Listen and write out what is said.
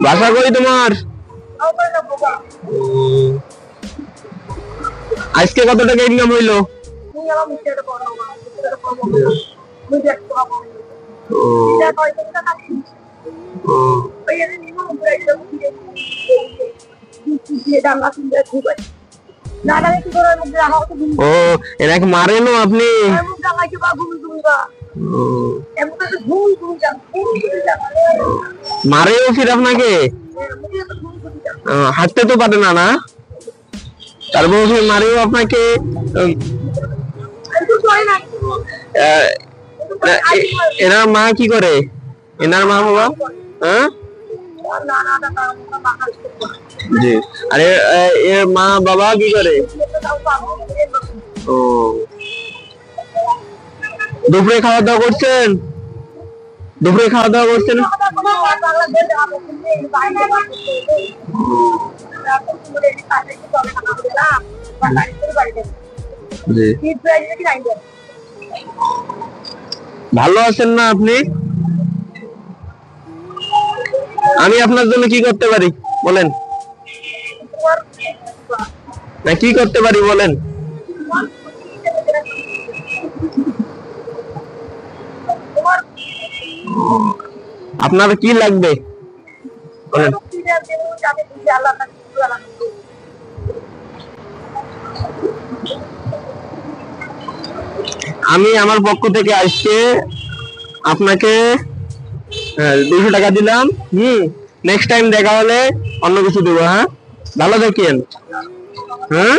বাসা কই তোমার? আজকে কত টাকা ইনকাম হইলো? ও এনাকে মারেন আপনি? মারেও ফির আপনাকে? হাঁটতে তো পারে না না, তারপর ফির মারেও আপনাকে? এনার মা কি করে? এনার মা বাবা? হ্যাঁ জি। আরে এর মা বাবা কি করে? ও দুপুরে খাওয়া দাওয়া করছেন? দুপুরে খাওয়া দাওয়া করছেন? ভালো আছেন না আপনি? আমি আপনার জন্য কি করতে পারি বলেন? না কি করতে পারি বলেন? আপনার কি লাগবে বলেন? আমি আমার পক্ষ থেকে আজকে আপনাকে 200 টাকা দিলাম। নেক্সট টাইম দেখা হলে অন্য কিছু দেবো। হ্যাঁ ভালো থাকেন। হ্যাঁ